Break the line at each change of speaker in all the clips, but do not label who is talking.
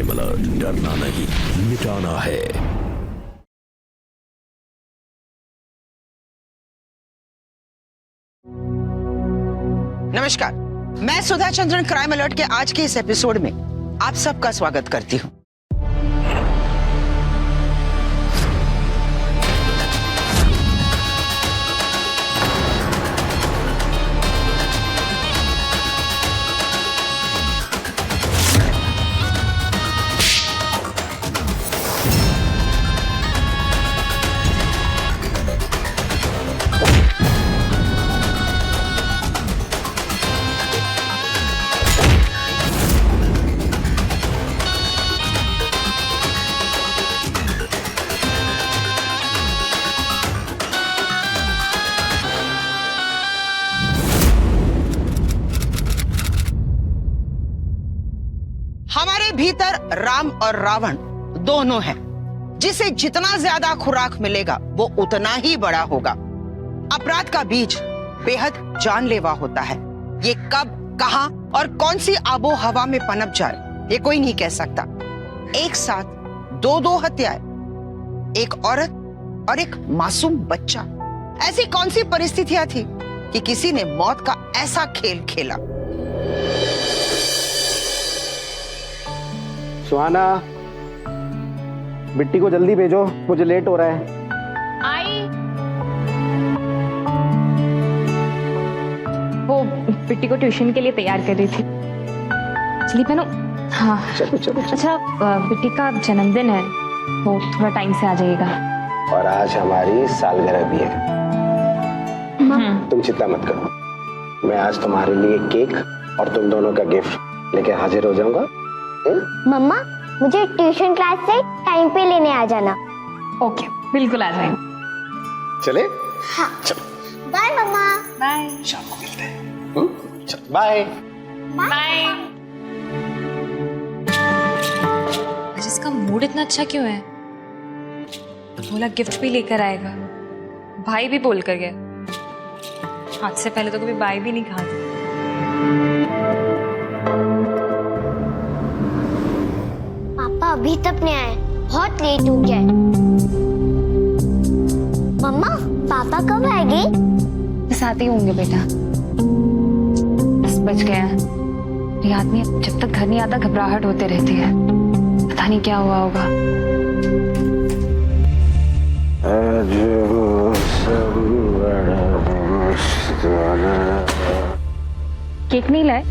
Crime alert, डरना नहीं मिटाना है।
नमस्कार, मैं सुधा चंद्रन क्राइम अलर्ट के आज के इस एपिसोड में आप सबका स्वागत करती हूँ। हमारे भीतर राम और रावण दोनों हैं। जिसे जितना ज्यादा खुराक मिलेगा वो उतना ही बड़ा होगा। अपराध का बीज बेहद जानलेवा होता है। ये कब, कहां और कौन सी आबो हवा में पनप जाए ये कोई नहीं कह सकता। एक साथ दो हत्याएं, एक औरत और एक मासूम बच्चा। ऐसी कौन सी परिस्थितियां थी कि किसी ने मौत का ऐसा खेल खेला।
सुहाना, बिट्टी को जल्दी भेजो, मुझे लेट हो रहा है।
आई। वो बिट्टी को ट्यूशन के लिए तैयार कर रही थी। चलिए बहनों। हाँ
चलो चलो।
अच्छा, बिट्टी का जन्मदिन है, वो थोड़ा टाइम से आ जाइएगा।
और आज हमारी सालगिरह भी है। तुम चिंता मत करो, मैं आज तुम्हारे लिए केक और तुम दोनों का गिफ्ट लेके हाजिर हो जाऊंगा।
मम्मा, मुझे ट्यूशन क्लास से टाइम पे लेने आ जाना।
ओके, बिल्कुल आ जाएंगे।
चले?
हाँ। बाय मम्मा।
बाय।
शाम को मिलते हैं। चल बाय।
बाय।
आज इसका मूड इतना अच्छा क्यों है? बोला गिफ्ट भी लेकर आएगा, भाई भी बोल कर गया। आज से पहले तो कभी बाय भी नहीं कहा था।
पापा अभी तक नहीं आए, बहुत लेट हो गया है। मम्मा, पापा कब आएंगे?
बस आते ही होंगे बेटा। 10 बज गए हैं। ये आदमी जब तक घर नहीं आता घबराहट होते रहती है। पता नहीं क्या हुआ होगा। केक नहीं लाए?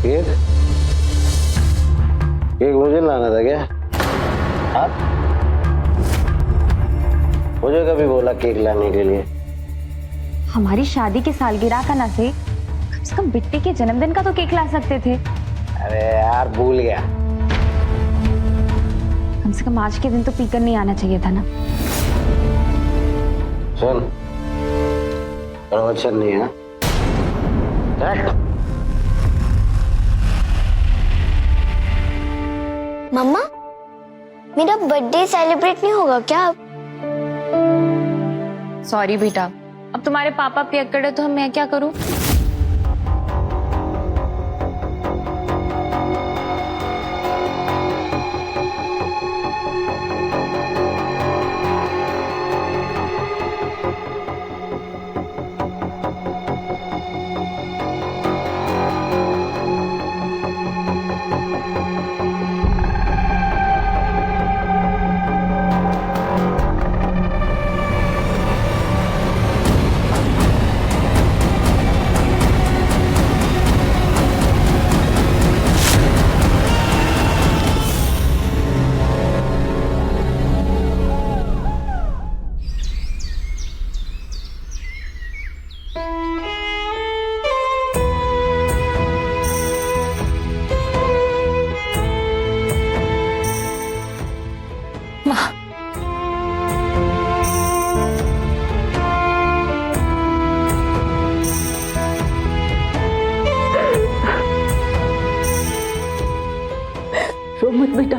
केक? केक मुझे लाना था क्या? हाँ? मुझे कभी बोला केक लाने के लिए?
हमारी शादी की सालगिरह का ना से कम से कम बिट्टी के जन्मदिन का तो केक ला सकते थे।
अरे यार, भूल गया।
कम से कम आज के दिन तो पीकर नहीं आना चाहिए था ना।
सुन, प्रवचन नहीं है।
मम्मा, मेरा बर्थडे सेलिब्रेट नहीं होगा क्या अब?
सॉरी बेटा, अब तुम्हारे पापा पियक्कड़ तो मैं क्या करूं?
रो मत बेटा,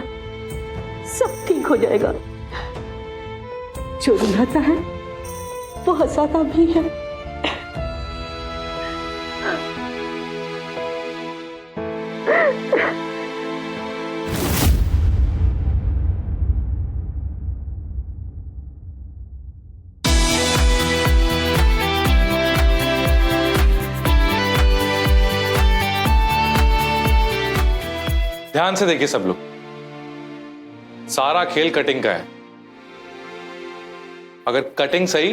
सब ठीक हो जाएगा। जो रुलाता है वो हंसाता भी है।
ध्यान से देखिए सब लोग, सारा खेल कटिंग का है। अगर कटिंग सही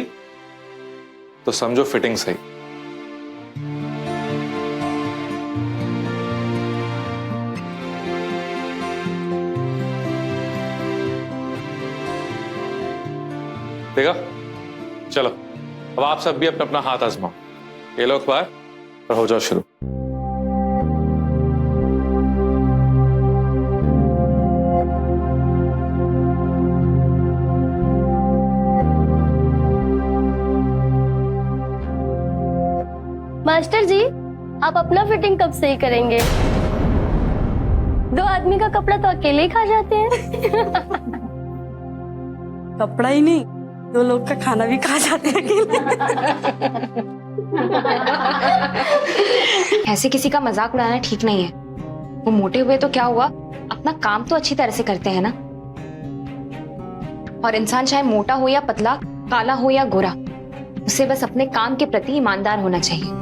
तो समझो फिटिंग सही। देखा? चलो अब आप सब भी अपना अपना हाथ आजमाओ। ये लो अखबार और हो जाओ शुरू।
मास्टर जी, आप अपना फिटिंग कब सही करेंगे? 2 आदमी का कपड़ा तो अकेले ही खा जाते हैं।
कपड़ा ही नहीं, 2 लोग का खाना भी खा जाते हैं अकेले।
ऐसे किसी का मजाक उड़ाना ठीक नहीं है। वो मोटे हुए तो क्या हुआ, अपना काम तो अच्छी तरह से करते हैं ना। और इंसान चाहे मोटा हो या पतला, काला हो या गोरा, उसे बस अपने काम के प्रति ईमानदार होना चाहिए।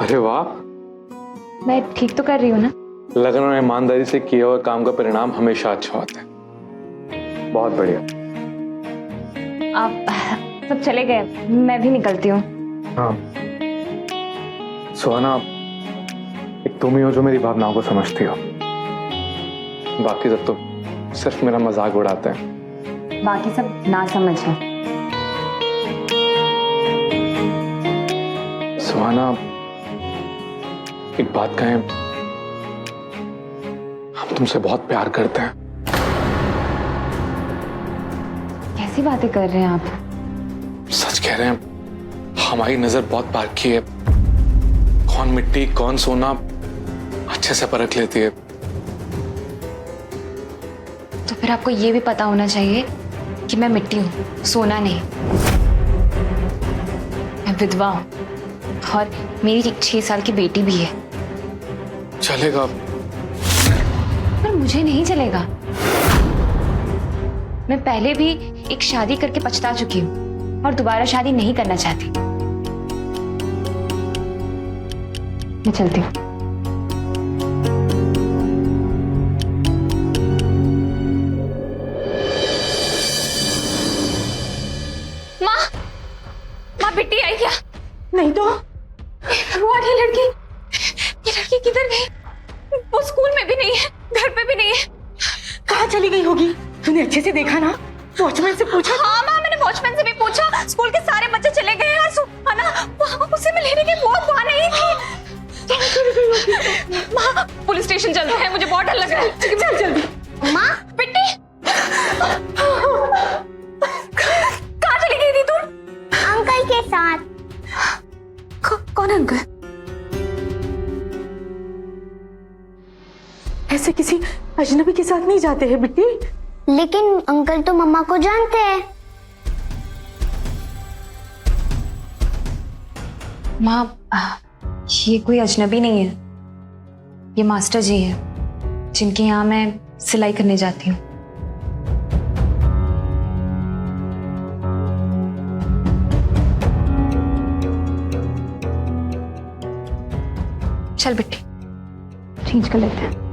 अरे वाह,
मैं ठीक तो कर रही हूँ ना?
लगन और ईमानदारी से किए हुए काम का परिणाम हमेशा अच्छा होता है। बहुत बढ़िया।
आप सब चले गए, मैं भी निकलती हूँ।
हाँ सुहाना, एक तुम ही हो जो मेरी भावनाओं को समझती हो। बाकी सब तो सिर्फ मेरा मजाक उड़ाते हैं।
बाकी सब ना समझ है।
सुहाना, एक बात कहें, हम तुमसे बहुत प्यार करते हैं।
कैसी बातें कर रहे हैं आप?
सच कह रहे हैं, हमारी नजर बहुत पारखी है। कौन मिट्टी कौन सोना अच्छे से परख लेती है।
तो फिर आपको ये भी पता होना चाहिए कि मैं मिट्टी हूँ, सोना नहीं। मैं विधवा हूँ और मेरी एक 6 साल की बेटी भी है।
चलेगा?
पर मुझे नहीं चलेगा। मैं पहले भी एक शादी करके पछता चुकी हूँ और दोबारा शादी नहीं करना चाहती। मैं चलती हूँ। माँ, माँ बिट्टी आई क्या?
नहीं तो
भगवान, ये लड़की किधर गई? वो स्कूल में भी नहीं है, घर पे भी नहीं है।
कहाँ चली गई होगी? तूने अच्छे से देखा ना? वॉचमैन से पूछा?
हाँ माँ, मैंने वॉचमैन से भी पूछा। स्कूल के सारे बच्चे चले गए हैं और सुहाना उसे मैं लेने गई, वो वहाँ नहीं थी। माँ, पुलिस स्टेशन चलते हैं, मुझे बहुत डर लग रहा है।
चल जल्दी।
माँ,
बिट्टी, कहाँ चली गई थी तुम?
अंकल के साथ।
कौन अंकल?
ऐसे किसी अजनबी के साथ नहीं जाते हैं बिट्टी।
लेकिन अंकल तो मम्मा को जानते हैं।
माँ, ये कोई अजनबी नहीं है। ये मास्टर जी हैं, जिनके यहाँ मैं सिलाई करने जाती हूँ। चल बिट्टी, चेंज कर लेते हैं।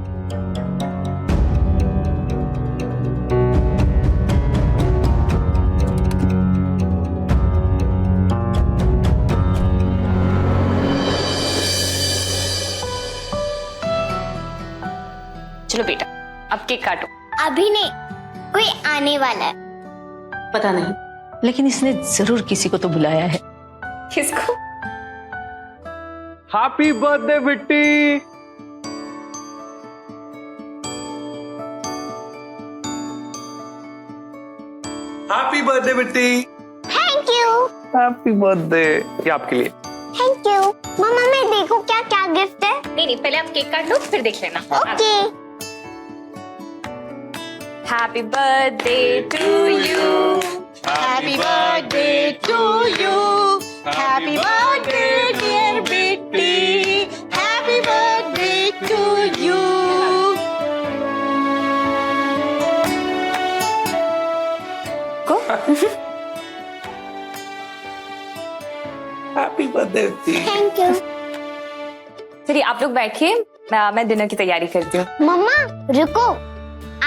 चलो बेटा, अब केक काटो।
अभी नहीं, कोई आने वाला है।
पता नहीं, लेकिन इसने जरूर किसी को तो बुलाया है।
किसको?
Happy birthday Bitti. Happy birthday Bitti.
Thank you.
Happy birthday. ये आपके लिए।
Thank you. मम्मा, मैं देखूं क्या क्या गिफ्ट है?
नहीं, पहले आप केक काट लो, फिर देख लेना।
Okay.
Happy birthday to you.
Happy birthday
to you. Happy birthday, dear Bitty. Happy birthday to you.
Happy birthday.
Thank you.
चलिए आप लोग बैठिए, मैं डिनर की तैयारी करती हूँ।
मम्मा रुको,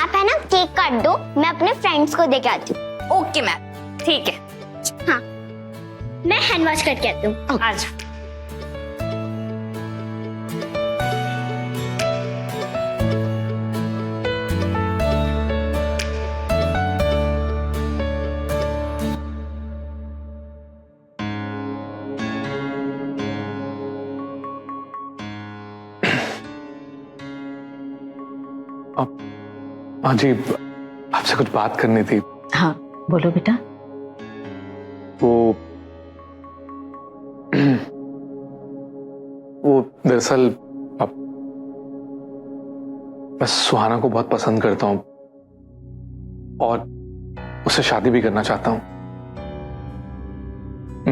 आप है ना केक काट दो, मैं अपने फ्रेंड्स को देके आती हूँ।
ओके मैम, ठीक है।
हाँ, मैं हैंड वॉश करके आती हूँ।
आज
हाँ जी, आपसे कुछ बात करनी थी।
हाँ बोलो बेटा।
वो दरअसल अब मैं सुहाना को बहुत पसंद करता हूँ और उससे शादी भी करना चाहता हूँ।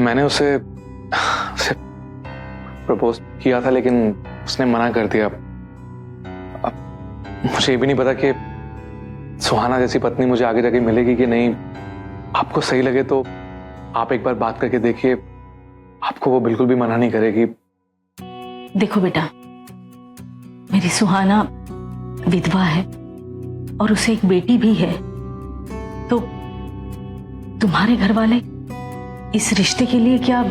मैंने उसे प्रपोज किया था लेकिन उसने मना कर दिया। अब मुझे ये भी नहीं पता कि सुहाना जैसी पत्नी मुझे आगे जाके मिलेगी कि नहीं। आपको सही लगे तो आप एक बार बात करके देखिए, आपको वो बिल्कुल भी मना नहीं करेगी।
देखो बेटा, मेरी सुहाना विधवा है और उसे एक बेटी भी है, तो तुम्हारे घर वाले इस रिश्ते के लिए क्या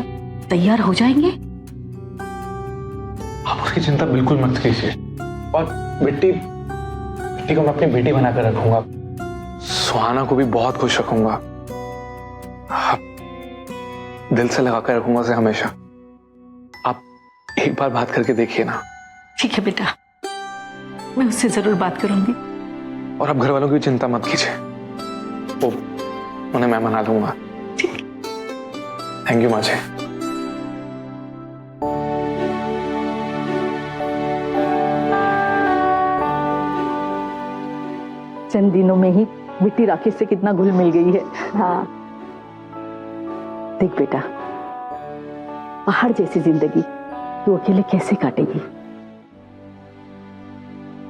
तैयार हो जाएंगे?
आप उसकी चिंता बिल्कुल मत कीजिए और बिट्टी को मैं अपनी बेटी बनाकर रखूंगा। सुहाना को भी बहुत खुश रखूंगा। आप दिल से लगा कर रखूंगा उसे हमेशा। आप एक बार बात करके देखिए ना।
ठीक है बेटा, मैं उससे जरूर बात करूंगी।
और आप घर वालों की चिंता मत कीजिए, वो उन्हें मैं मना लूंगा।
ठीक।
थैंक यू माँ जी।
चंद दिनों में ही बिट्टी राकेश से कितना घुल मिल गई है। हाँ देख बेटा, पहाड़ जैसी जिंदगी तू अकेले कैसे काटेगी?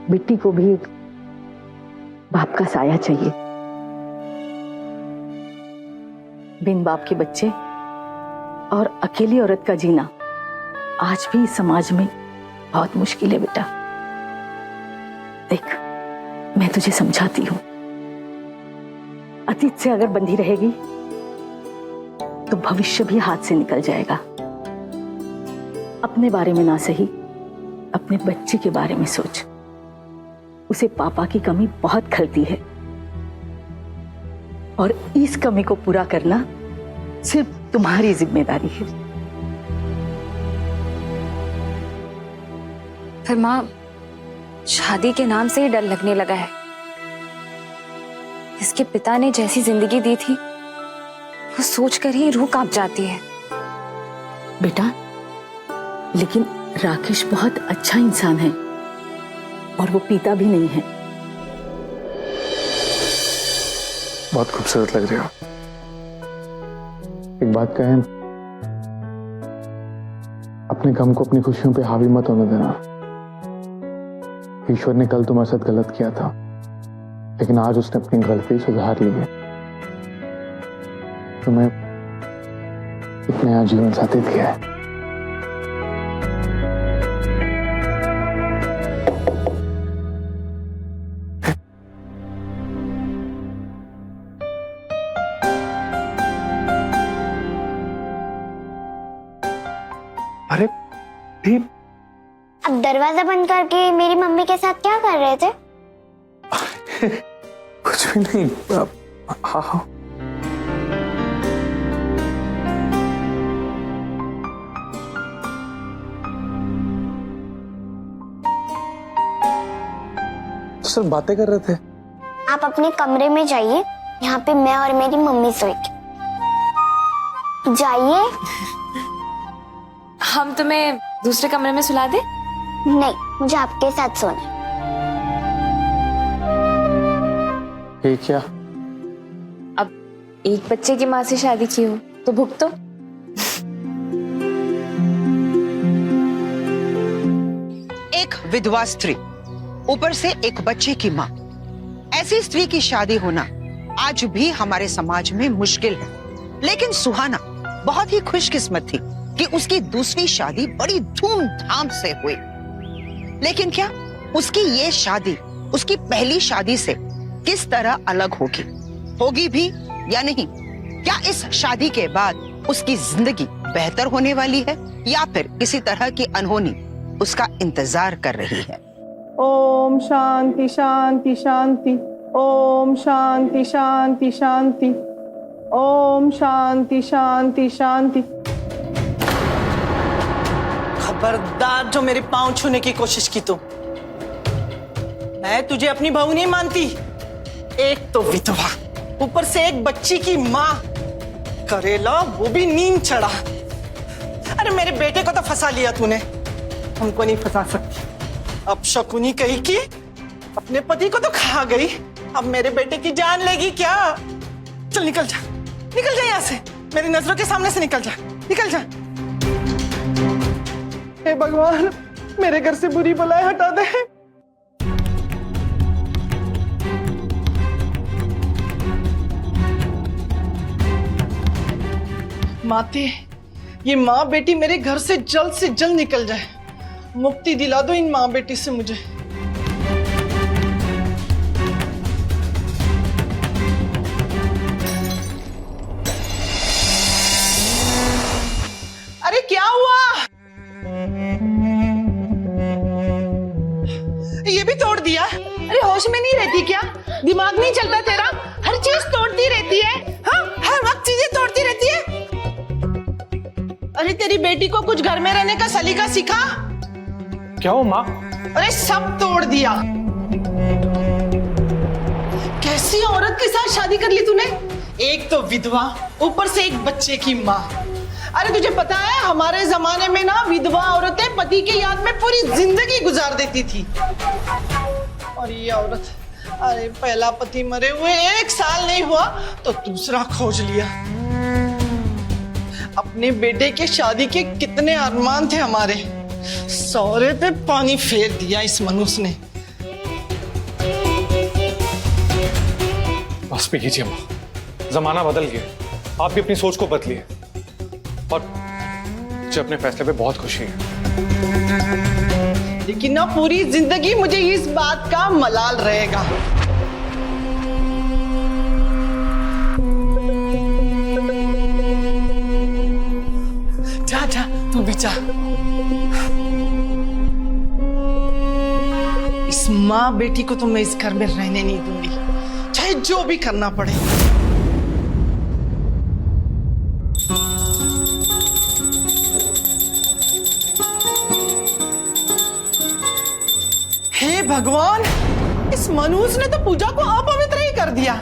बिट्टी को भी एक बाप का साया चाहिए। बिन बाप के बच्चे और अकेली औरत का जीना आज भी इस समाज में बहुत मुश्किल है बेटा। देख, मैं तुझे समझाती हूं, अतीत से अगर बंधी रहेगी तो भविष्य भी हाथ से निकल जाएगा। अपने बारे में ना सही, अपने बच्चे के बारे में सोच। उसे पापा की कमी बहुत खलती है और इस कमी को पूरा करना सिर्फ तुम्हारी जिम्मेदारी है।
फिर माँ, शादी के नाम से ही डर लगने लगा है। इसके पिता ने जैसी जिंदगी दी थी वो सोचकर ही रूह कांप जाती है।
बेटा, लेकिन राकेश बहुत अच्छा इंसान है और वो पीता भी नहीं है।
बहुत खूबसूरत लग रही हो। एक बात कहें, अपने गम को अपनी खुशियों पे हावी मत होने देना। ईश्वर ने कल तुम्हारे साथ गलत किया था, लेकिन आज उसने अपनी गलती सुधार ली है। तुम्हें एक नया जीवन साथी दिया है। अरे ठीक।
अब दरवाजा बंद करके मेरी मम्मी के साथ क्या कर रहे थे?
कुछ भी नहीं। हाँ हाँ, तो सिर्फ बातें कर रहे थे।
आप अपने कमरे में जाइए, यहाँ पे मैं और मेरी मम्मी सोएगी। जाइए।
हम तुम्हें दूसरे कमरे में सुला दे?
नहीं, मुझे आपके साथ सोना है।
ये क्या?
अब एक बच्चे की माँ से शादी की हो तो भुगतो।
एक विधवा स्त्री, ऊपर से एक बच्चे की माँ, ऐसी स्त्री की शादी होना आज भी हमारे समाज में मुश्किल है। लेकिन सुहाना बहुत ही खुशकिस्मत थी कि उसकी दूसरी शादी बड़ी धूमधाम से हुई। लेकिन क्या उसकी ये शादी उसकी पहली शादी से किस तरह अलग होगी भी या नहीं? क्या इस शादी के बाद उसकी जिंदगी बेहतर होने वाली है या फिर किसी तरह की अनहोनी उसका इंतजार कर रही है?
ओम शांति शांति शांति। ओम शांति शांति शांति। ओम शांति शांति शांति। खबरदार जो मेरे पांव छूने की कोशिश की तो मैं तुझे अपनी बहू नहीं मानती। एक तो विधवा, ऊपर से एक बच्ची की माँ, करेला वो भी नींद चढ़ा। अरे मेरे बेटे को तो फंसा लिया तूने, हमको नहीं फंसा सकती। अब शकुनी कही कि अपने पति को तो खा गई, अब मेरे बेटे की जान लेगी क्या? चल निकल जा यहाँ से, मेरी नजरों के सामने से निकल जा। हे भगवान, मेरे घर से बुरी बलाएं हटा दे। माते, ये माँ बेटी मेरे घर से जल्द निकल जाए। मुक्ति दिला दो इन माँ बेटी से मुझे। अरे क्या हुआ? ये भी तोड़ दिया? अरे होश में नहीं रहती क्या? दिमाग नहीं चलता तेरा? हर चीज तोड़ती रहती है। हाँ, हर वक्त चीजें तोड़ती रहती है। अरे तेरी बेटी को कुछ घर में रहने का सलीका सिखा।
क्या हो माँ?
अरे सब तोड़ दिया। कैसी औरत के साथ शादी कर ली तूने? एक तो विधवा, ऊपर से एक बच्चे की माँ। अरे तुझे पता है हमारे जमाने में ना विधवा औरतें पति के याद में पूरी जिंदगी गुजार देती थी। और ये औरत, अरे पहला पति मरे हुए 1 साल नहीं हुआ तो दूसरा खोज लिया। अपने बेटे के शादी के कितने अरमान थे हमारे, सौरे पे पानी फेर दिया इस मनुष्य ने।
बस भी कीजिए माँ, जमाना बदल गया, आप भी अपनी सोच को बदलिए। और मुझे अपने फैसले पे बहुत खुशी है।
लेकिन ना पूरी जिंदगी मुझे इस बात का मलाल रहेगा। जा तू भी जा। इस माँ बेटी को तो मैं इस घर में रहने नहीं दूंगी, चाहे जो भी करना पड़े। हे भगवान, इस मनुष्य ने तो पूजा को अपवित्र ही कर दिया।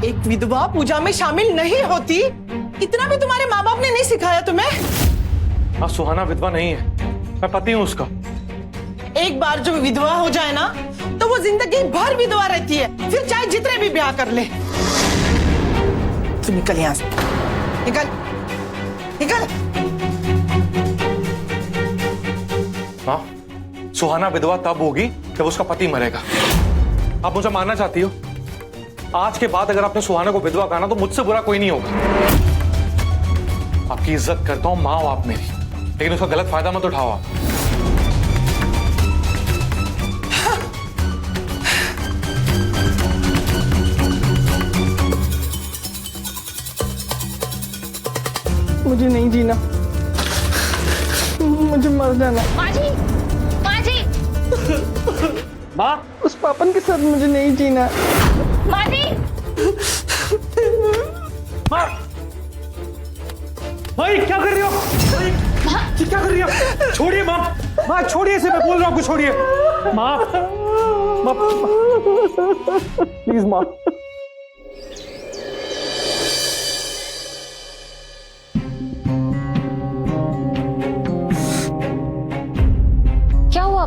एक विधवा पूजा में शामिल नहीं होती, इतना भी तुम्हारे माँ बाप ने नहीं सिखाया तुम्हें?
हाँ, सुहाना विधवा नहीं है, मैं पति हूँ उसका।
एक बार जो विधवा हो जाए ना तो वो जिंदगी भर विधवा रहती है, फिर चाहे जितने भी ब्याह कर ले। तू निकल यहाँ से, निकल।
हाँ, सुहाना विधवा तब होगी जब उसका पति मरेगा। आप मुझे मानना चाहती हो? आज के बाद अगर आपने सुहाना को विधवा कहा ना तो मुझसे बुरा कोई नहीं होगा। आपकी इज्जत करता हूं, माँ हो आप मेरी, लेकिन उसका गलत फायदा मत उठाओ आप।
मुझे नहीं जीना, मुझे मर जाना।
माँ जी
माँ,
उस पापन के साथ मुझे नहीं जीना।
माँ जी,
माँ, भाई क्या कर रही हो? भाई, क्या कर रही हो? छोड़िए माँ, माँ छोड़िए इसे, मैं बोल रहा हूँ आपको छोड़िए। माँ, प्लीज माँ।
क्या हुआ?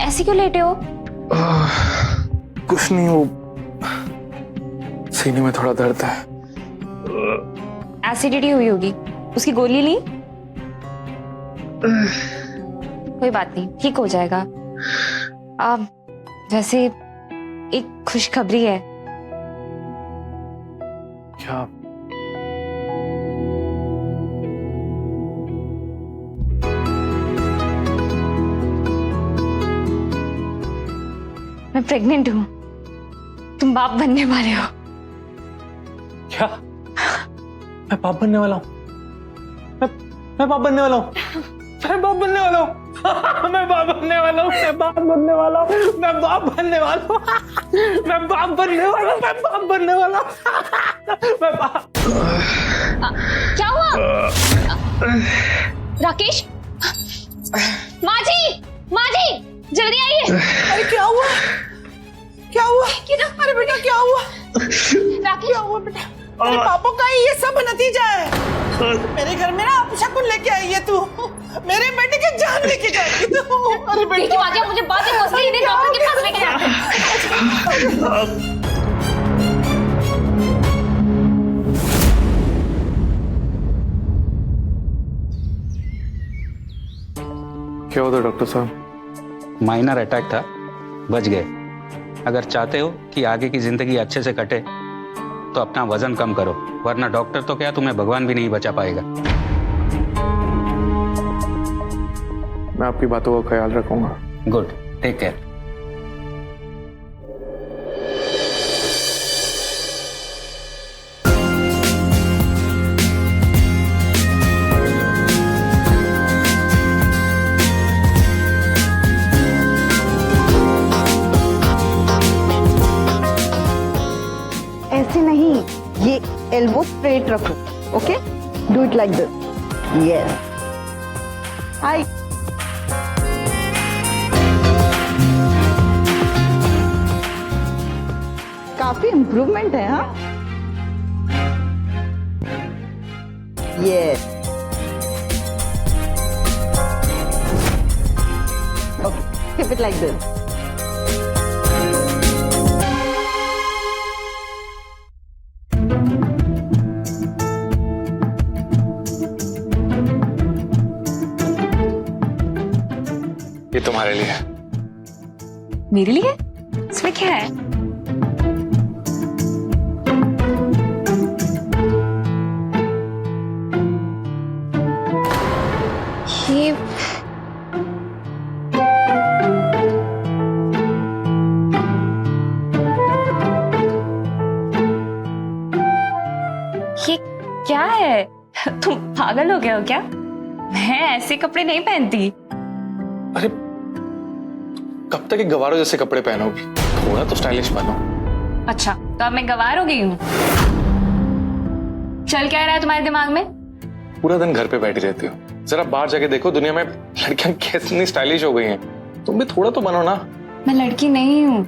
ऐसे क्यों लेटे हो?
कुछ नहीं, वो सीने में थोड़ा दर्द है।
एसिडिटी हुई होगी, उसकी गोली ली? कोई बात नहीं, ठीक हो जाएगा। वैसे एक खुशखबरी है।
क्या?
मैं प्रेग्नेंट हूँ, तुम बाप बनने वाले हो।
क्या? मैं बाप बनने वाला हूँ? मैं बाप बनने वाला हूँ? मैं बाप बनने वाला हूँ? मैं बाप बनने वाला हूँ? मैं बाप बनने वाला हूँ? मैं बाप बनने वाला हूँ? मैं बाप बनने वाला हूँ? मैं बाप बनने वाला हूँ? मैं बाप।
क्या हुआ? राकेश, माँ जी जल्दी आइए।
अरे क्या हुआ? क्या हुआ? अरे बेटा क्या हुआ?
राकेश,
क्या हुआ बेटा? अरे पापा का ही ये सब नतीजा है। मेरे घर में ना अपशकुन लेके आई है तू, मेरे बेटे की जान लेके जाएगी तू। अरे बेटा
माँ जी मुझे बातें मसले इन्हें डॉक्टर के पास लेके जाते हैं।
क्या होता डॉक्टर साहब?
माइनर अटैक था, बच गए। अगर चाहते हो कि आगे की जिंदगी अच्छे से कटे तो अपना वजन कम करो, वरना डॉक्टर तो क्या तुम्हें भगवान भी नहीं बचा पाएगा।
मैं आपकी बातों का ख्याल रखूंगा।
Good, take care.
ऐसे नहीं, ये एल्बो स्ट्रेट रखो। Okay, do it like this. Yes, hi. काफी इम्प्रूवमेंट है। हाँ, yes. Okay, keep it like this.
ये तुम्हारे लिए।
मेरे लिए? इसमें क्या है? ये क्या है? तुम पागल हो गए हो क्या? मैं ऐसे कपड़े नहीं पहनती।
अरे कब तक एक गवारों जैसे कपड़े पहनोगी? थोड़ा तो स्टाइलिश बनो।
अच्छा, तो अब मैं गवार हो गई हूँ? चल क्या रहा है तुम्हारे दिमाग में?
पूरा दिन घर पे बैठी रहती हो, जरा बाहर जाके देखो दुनिया में लड़कियां कितनी स्टाइलिश हो गई हैं। तुम भी थोड़ा तो बनो ना।
मैं लड़की नहीं हूँ,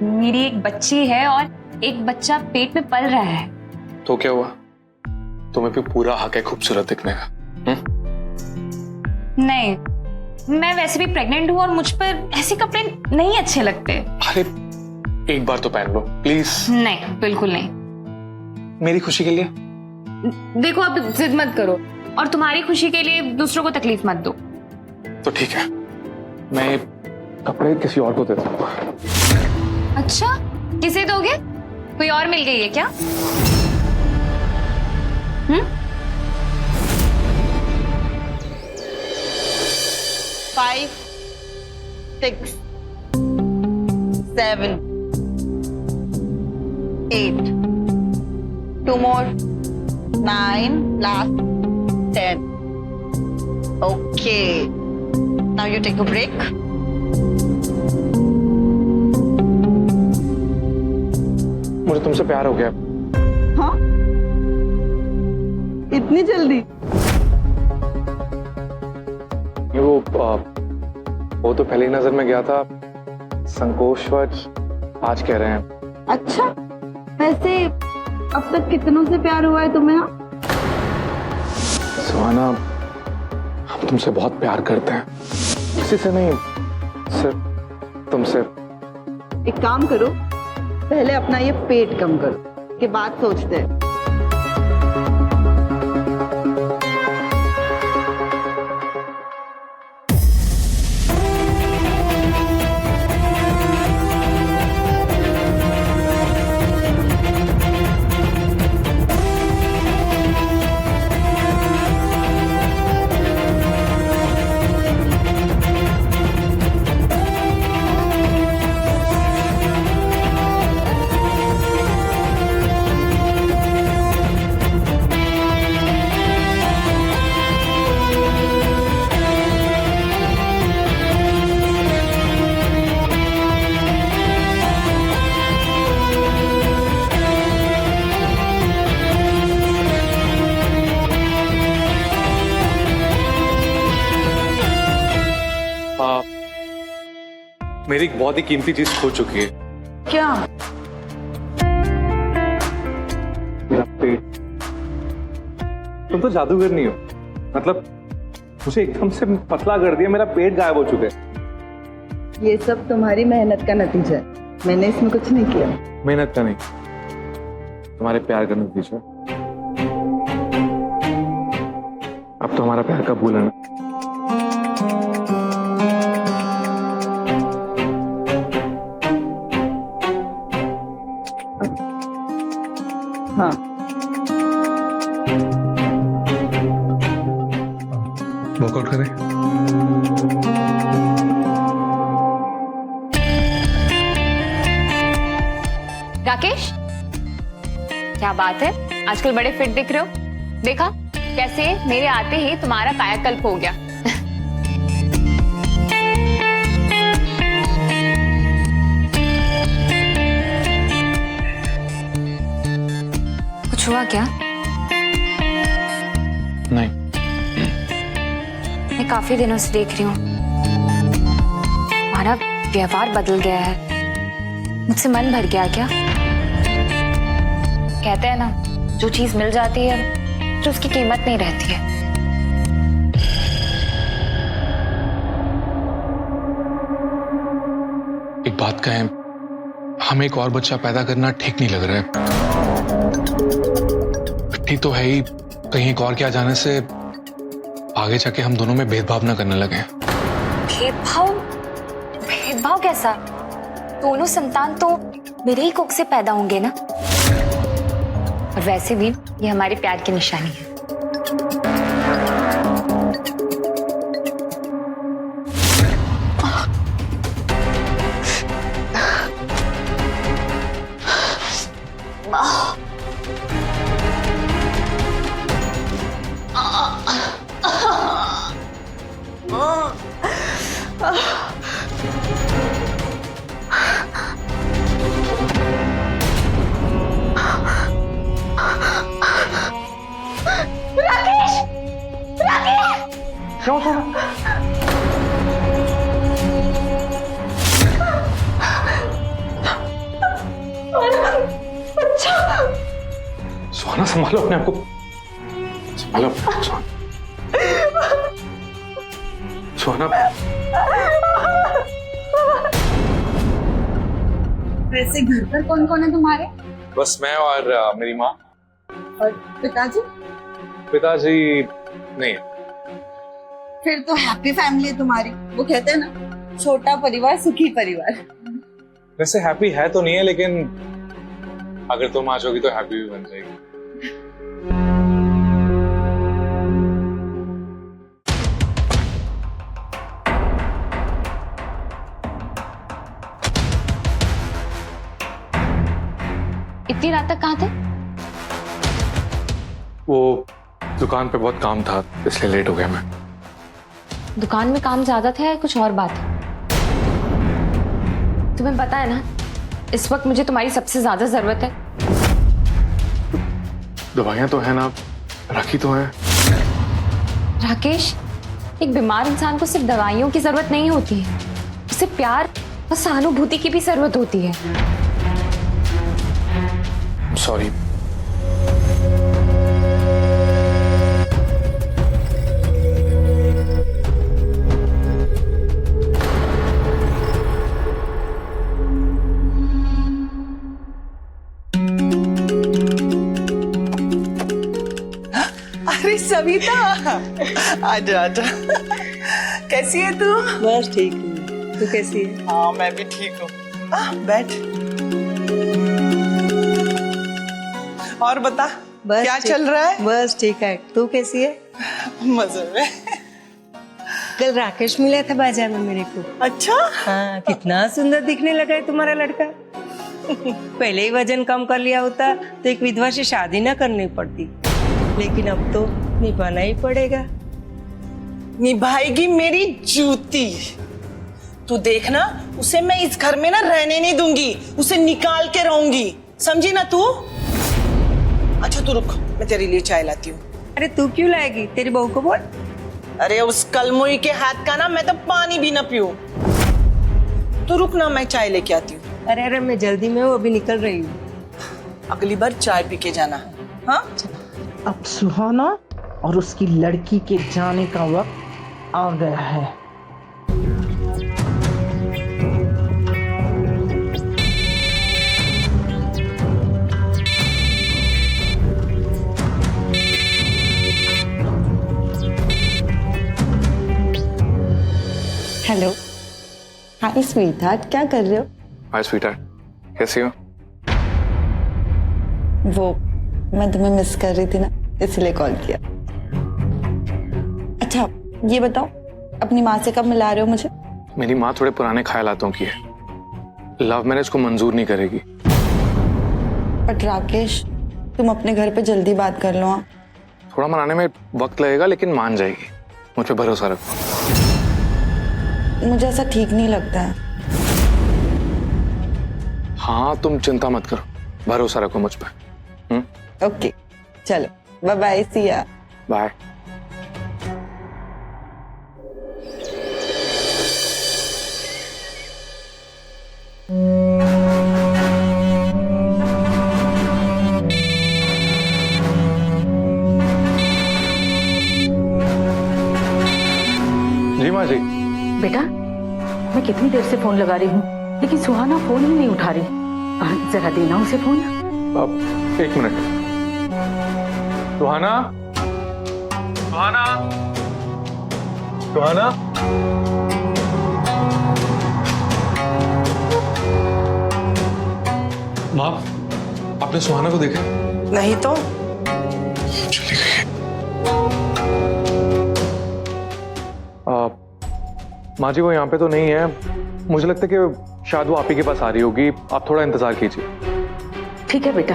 मेरी एक बच्ची है और एक बच्चा पेट में पल रहा है।
तो क्या हुआ? तुम्हें भी पूरा हक है खूबसूरत दिखने का।
नहीं, मैं वैसे भी प्रेग्नेंट हूँ और मुझ पर ऐसे कपड़े नहीं अच्छे लगते।
अरे एक बार तो पहन लो प्लीज।
नहीं, बिल्कुल नहीं।
मेरी खुशी के लिए।
देखो, आप जिद मत करो और तुम्हारी खुशी के लिए दूसरों को तकलीफ मत दो।
तो ठीक है, मैं कपड़े किसी और को दे दूंगा।
अच्छा, किसे दोगे? कोई और मिल गई है क्या?
5, 6, 7, 8. 2 more. 9. Last. 10. Okay. Now you take a break.
मुझे तुमसे प्यार हो गया।
हाँ, इतनी जल्दी?
वो तो पहली नजर में गया था, संकोचवश आज कह रहे हैं।
अच्छा, वैसे अब तक कितनों से प्यार हुआ है तुम्हें?
सुहाना, हम तुमसे बहुत प्यार करते हैं, किसी से नहीं, सिर्फ तुमसे।
एक काम करो, पहले अपना ये पेट कम करो, के बाद सोचते हैं।
मेरी एक बहुत ही कीमती चीज खो चुकी है।
क्या?
मेरा पेट। तुम तो जादूगर नहीं हो, मतलब मुझे एकदम से पतला कर दिया, मेरा पेट गायब हो चुका है।
ये सब तुम्हारी मेहनत का नतीजा है, मैंने इसमें कुछ नहीं किया।
मेहनत का नहीं, तुम्हारे प्यार का नतीजा। अब तो हमारा प्यार का भूल है ना।
हाँ,
वर्कआउट करें।
राकेश, क्या बात है, आजकल बड़े फिट दिख रहे हो। देखा कैसे मेरे आते ही तुम्हारा कायाकल्प हो गया। कुछ हुआ क्या?
नहीं।
मैं काफी दिनों से देख रही हूँ, हमारा व्यवहार बदल गया है। मुझसे मन भर गया क्या? कहते हैं ना, जो चीज मिल जाती है तो उसकी कीमत नहीं रहती है।
एक बात कहें, हमें एक और बच्चा पैदा करना ठीक नहीं लग रहा है। ठीक तो है ही, कहीं एक और के आ जाने से आगे जाके हम दोनों में भेदभाव ना करने लगे।
भेदभाव? भेदभाव कैसा? दोनों संतान तो मेरे ही कोख से पैदा होंगे ना। और वैसे भी ये हमारे प्यार की निशानी है।
सुहाना, संभालो अपने आप को, संभालो अपने आप को। सुहाना,
वैसे घर पर कौन कौन है तुम्हारे?
बस मैं और मेरी माँ।
और पिताजी?
पिताजी नहीं है।
फिर तो हैप्पी फैमिली है तुम्हारी। वो कहते हैं ना, छोटा परिवार सुखी परिवार।
वैसे हैप्पी है तो नहीं है, लेकिन अगर तुम आ जाओगी तो हैप्पी भी बन जाएगी।
इतनी रात तक कहाँ थे?
वो दुकान पे बहुत काम था, इसलिए लेट हो गया मैं।
दुकान में काम ज्यादा था या कुछ और बात है? तुम्हें पता है ना, इस वक्त मुझे तुम्हारी सबसे ज्यादा जरूरत है।
दवाइयां तो है ना, रखी तो है।
राकेश, एक बीमार इंसान को सिर्फ दवाइयों की जरूरत नहीं होती है, उसे प्यार और सहानुभूति की भी जरूरत होती है।
सॉरी।
अरे सविता, आजा आजा। कैसी है तू?
बस ठीक हूँ, तू कैसी है?
हाँ, मैं भी ठीक हूँ। बैठ। और बता,
बस
क्या
ठीक-
चल रहा है?
बस ठीक है, तू कैसी है?
मजे में।
कल राकेश मिला था बाजार में मेरे को।
अच्छा?
हाँ, कितना सुंदर दिखने लगा है तुम्हारा लड़का। पहले ही वजन कम कर लिया होता तो एक विधवा से शादी ना करनी पड़ती, लेकिन अब तो निभाना ही पड़ेगा।
निभाएगी मेरी जूती। तू देखना, उसे मैं इस घर में ना रहने नहीं दूंगी, उसे निकाल के रहूंगी, समझी ना तू? अच्छा तू रुक, मैं तेरे लिए चाय लाती हूँ।
अरे तू क्यों लाएगी, तेरी बहू को बोल।
अरे उस कलमुई के हाथ का ना मैं तो पानी भी ना पीऊं। तो रुक ना, मैं चाय लेके आती हूँ।
अरे अरे मैं जल्दी में हूँ, अभी निकल रही हूँ।
अगली बार चाय पी के जाना है, हाँ?
अब सुहाना और उसकी लड़की के जाने का वक्त आ गया है।
हेलो, हाय स्वीटहार्ट, क्या कर रहे हो?
हाय स्वीटहार्ट, कैसी हो?
वो मैं तुम्हें मिस कर रही थी ना, इसलिए कॉल किया। अच्छा ये बताओ, अपनी माँ से कब मिला रहे हो मुझे?
मेरी माँ थोड़े पुराने ख्यालातों की है, लव मैरिज को मंजूर नहीं करेगी।
बट राकेश, तुम अपने घर पे जल्दी बात कर लो। हाँ,
थोड़ा मनाने में वक्त लगेगा, लेकिन मान जाएगी, मुझ पे भरोसा रखो।
मुझे ऐसा ठीक नहीं लगता है।
हाँ तुम चिंता मत करो, भरोसा रखो मुझ पे।
ओके चलो, बाय बाय, सी या।
बाय। जी माँ जी।
बेटा, मैं कितनी देर से फोन लगा रही हूँ, लेकिन सुहाना फोन ही नहीं उठा रही। जरा देना उसे फोन।
अब एक मिनट। सुहाना, सुहाना, सुहाना। माँ, आपने सुहाना को देखा?
नहीं तो।
चली गई। माँ जी वो यहाँ पे तो नहीं है, मुझे लगता है कि शायद वो आप ही के पास आ रही होगी, आप थोड़ा इंतजार कीजिए।
ठीक है बेटा।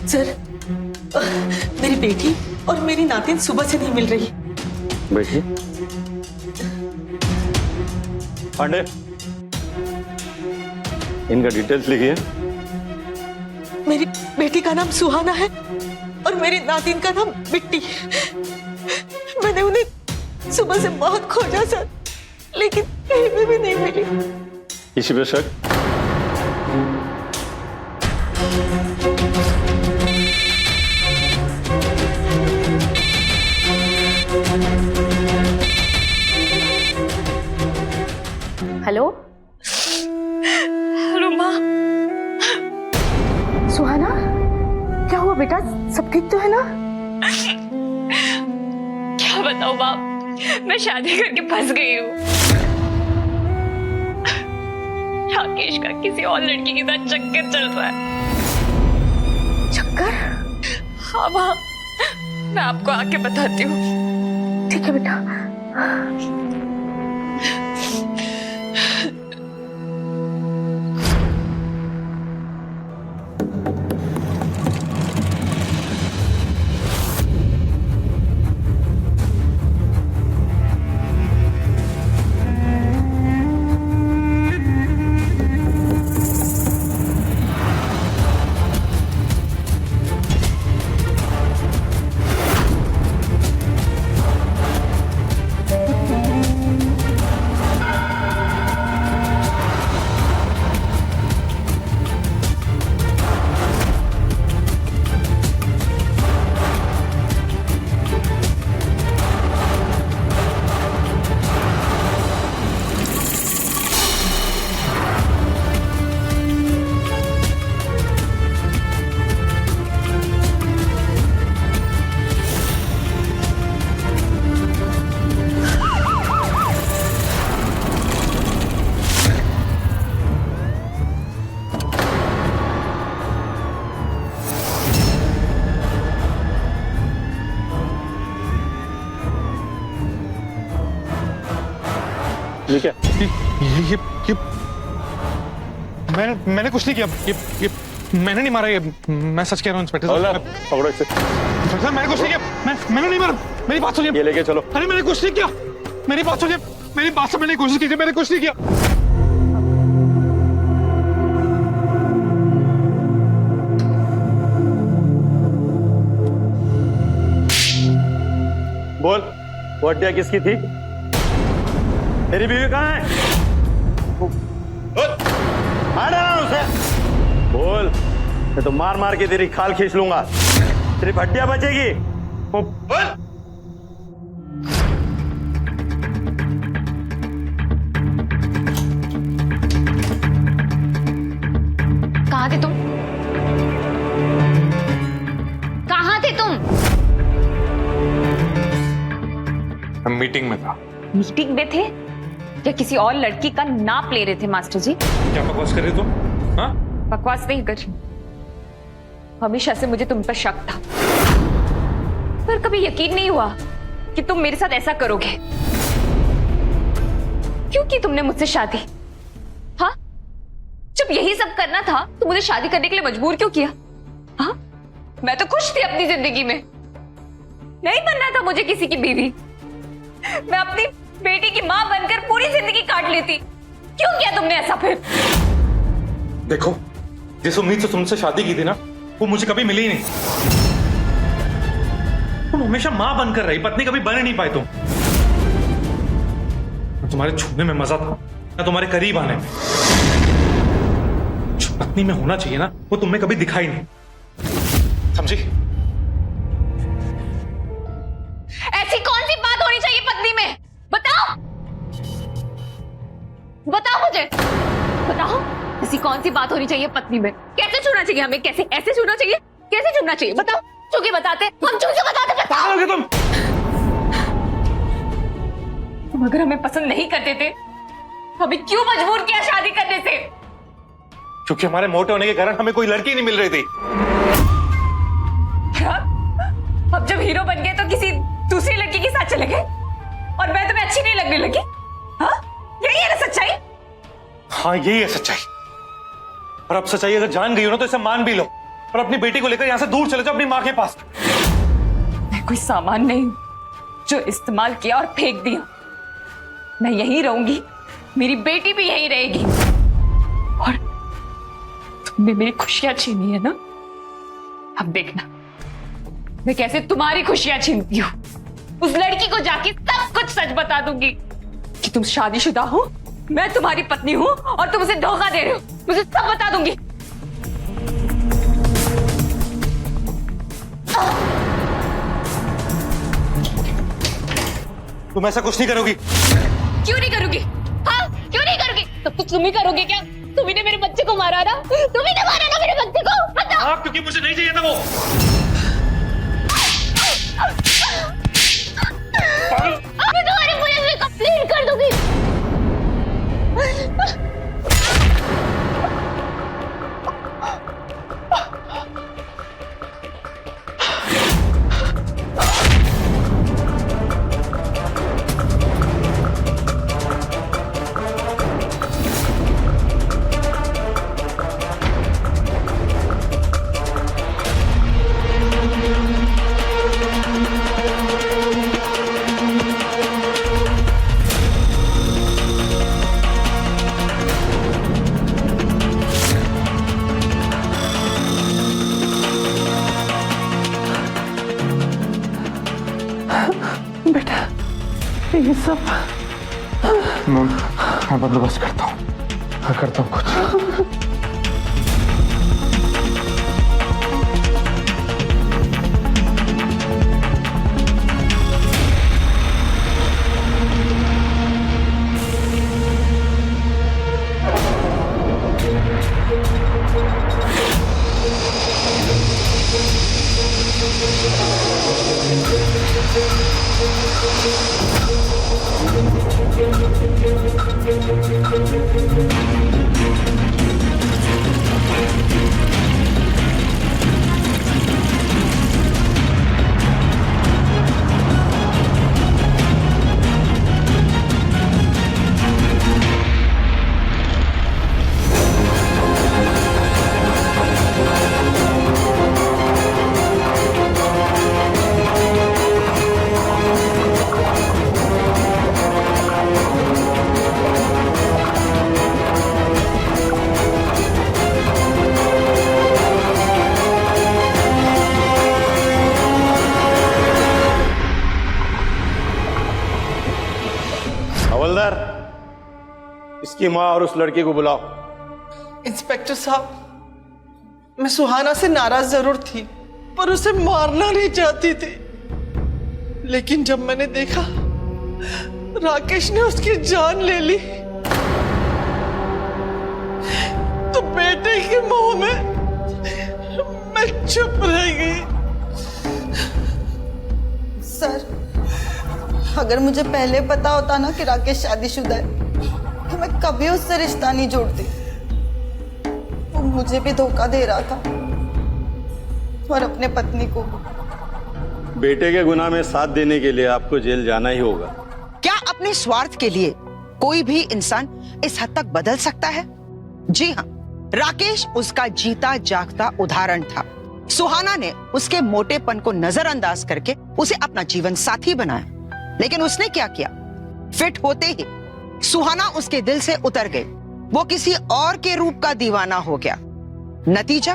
सर, मेरी बेटी और मेरी नातिन सुबह से नहीं मिल रही।
बैठिए। पांडे, इनका डिटेल्स लिखिए।
मेरी बेटी का नाम सुहाना है और मेरी नातिन का नाम बिट्टी। मैंने उन्हें सुबह से बहुत खोजा सर, लेकिन कहीं पे भी नहीं मिली।
इसी पे शक?
हेलो
हेलो माँ।
सुहाना, क्या हुआ बेटा? सब ठीक तो है ना?
क्या बताऊँ बाप, मैं शादी करके फंस गई हूँ। राकेश का किसी और लड़की के साथ चक्कर चल रहा है।
चक्कर?
हाँ माँ, मैं आपको आके बताती हूँ।
ठीक है बेटा।
ये क्या?
ये मैंने कुछ नहीं किया, ये मैंने नहीं मारा, ये मैं सच कह रहा हूँ इंस्पेक्टर साहब।
पकड़ो इसे।
सर मैंने कुछ नहीं किया, मैंने नहीं मारा, मेरी बात सुनिए।
ये लेके चलो।
अरे मैंने कुछ नहीं किया, मेरी बात सुनिए, मेरी बात समझने की कोशिश कीजिए, मैंने कुछ नहीं किया।
बोल, वो हड्डियां किसकी थी? तेरी बीवी कहाँ है? बोल, मार डालना उसे। बोल, मैं तो मार मार के तेरी खाल खींच लूंगा, सिर्फ हड्डियां बचेगी। बोल।
कहाँ थे तुम? कहाँ थे तुम?
मैं मीटिंग में था।
मीटिंग में थे या किसी और लड़की का नाप ले रहे थे मास्टर जी?
क्या बकवास कर रहे तुम? हाँ?
बकवास नहीं कर रही। हमेशा से मुझे तुम पर शक था, पर कभी यकीन नहीं हुआ कि तुम मेरे साथ ऐसा करोगे। क्यों की तुमने मुझसे शादी? हाँ, जब यही सब करना था तो मुझे शादी करने के लिए मजबूर क्यों किया? हाँ, मैं तो खुश थी अपनी जिंदगी में, नहीं बनना था मुझे किसी की बीवी। मैं अपनी बेटी की मां बनकर पूरी जिंदगी काट लेती। क्यों किया तुमने ऐसा फिर?
देखो, जिस उम्मीद से तुमसे शादी की थी ना, वो मुझे कभी मिली ही नहीं। तुम हमेशा मां बनकर रही, पत्नी कभी बन ही नहीं पाए तुम। ना तुम्हारे छूने में मजा था, ना तुम्हारे करीब आने में। जो पत्नी में होना चाहिए ना, वो तुम्हें कभी दिखाई नहीं, समझी?
ऐसी कौन सी बात होनी चाहिए पत्नी में? बताओ, बताओ मुझे, बताओ ऐसी कौन सी बात होनी चाहिए पत्नी में? कैसे छूना चाहिए हमें? कैसे ऐसे छूना चाहिए? कैसे छूना चाहिए? बताओ। छू के बताते, हम छू के बताते।
पागल हो
तुम अगर हमें पसंद नहीं करते थे, हमें क्यों मजबूर किया शादी करने से?
क्योंकि हमारे मोटे होने के कारण हमें कोई लड़की नहीं मिल रही थी।
अब जब हीरो बन गए तो किसी दूसरी लड़की के साथ चले गए और मैं तुम्हें अच्छी नहीं लगने लगी? हाँ, यही है ना सच्चाई?
हाँ, यही है सच्चाई। और अब सच्चाई अगर जान गई हो ना, तो इसे मान भी लो और अपनी बेटी को लेकर यहां से दूर चले जाओ, अपनी मां के पास।
मैं कोई सामान नहीं जो इस्तेमाल किया और फेंक दिया। मैं यहीं रहूंगी, मेरी बेटी भी यहीं रहेगी। और तुमने मेरी खुशियां छीनी है ना, अब देखना मैं कैसे तुम्हारी खुशियां छीनती हूँ। उस लड़की को जाके सब कुछ सच बता दूंगी कि तुम शादीशुदा हो, मैं तुम्हारी पत्नी हूँ और तुम उसे धोखा दे रहे हो। मुझे सब बता दूंगी।
तुम ऐसा कुछ नहीं करोगी?
क्यों नहीं करूंगी? हाँ, क्यों नहीं करूंगी? तब तो तुम ही करोगे क्या? तुम्ही ने मेरे बच्चे को मारा ना, तुम्ही ने मारा ना मेरे बच्चे को। बताओ।
हाँ, क्योंकि मुझे नहीं चाहिए था वो।
मैं तुम्हारी पुलिस में कंप्लेंट कर दूंगी।
बेटा, ये सब
मैं बंदोबस्त करता हूँ, मैं करता हूँ कुछ।
उसकी माँ और उस लड़की को बुलाओ।
इंस्पेक्टर साहब, मैं सुहाना से नाराज जरूर थी, पर उसे मारना नहीं चाहती थी। लेकिन जब मैंने देखा राकेश ने उसकी जान ले ली, तो बेटे के मोह में मैं चुप रह गई।
सर, अगर मुझे पहले पता होता ना कि राकेश शादीशुदा है, तो मैं कभी उससे रिश्ता नहीं जोड़ती। वो मुझे भी धोखा दे रहा था और अपने पत्नी को भी।
बेटे के गुनाह में साथ देने के लिए आपको जेल जाना ही होगा।
क्या अपने स्वार्थ के लिए कोई भी इंसान इस हद तक बदल सकता है? जी हाँ, राकेश उसका जीता जागता उदाहरण था। सुहाना ने उसके मोटेपन को नजरअंदाज करके उसे अपना जीवन साथी बनाया, लेकिन उसने क्या किया? फिट होते ही सुहाना उसके दिल से उतर गई। वो किसी और के रूप का दीवाना हो गया। नतीजा,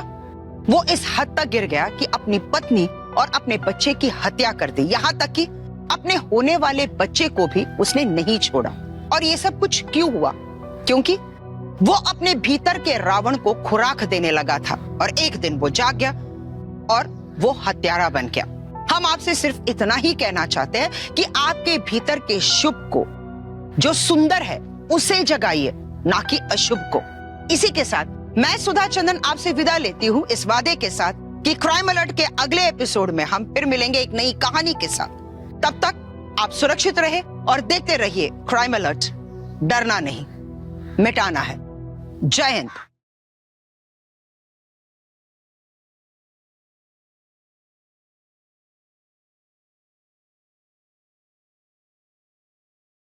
वो इस हद तक गिर गया कि अपनी पत्नी और अपने बच्चे की हत्या कर दी। यहां तक कि अपने होने वाले बच्चे को भी उसने नहीं छोड़ा। और ये सब कुछ क्यों हुआ? क्योंकि वो अपने भीतर के रावण को खुराक देने लगा था और एक दिन वो जाग गया और वो हत्यारा बन गया। हम आपसे सिर्फ इतना ही कहना चाहते हैं कि आपके भीतर के शुभ को, जो सुंदर है, उसे जगाइए, ना कि अशुभ को। इसी के साथ मैं सुधा चंदन आपसे विदा लेती हूँ, इस वादे के साथ कि क्राइम अलर्ट के अगले एपिसोड में हम फिर मिलेंगे एक नई कहानी के साथ। तब तक आप सुरक्षित रहे और देखते रहिए क्राइम अलर्ट। डरना नहीं, मिटाना है। जय हिंद।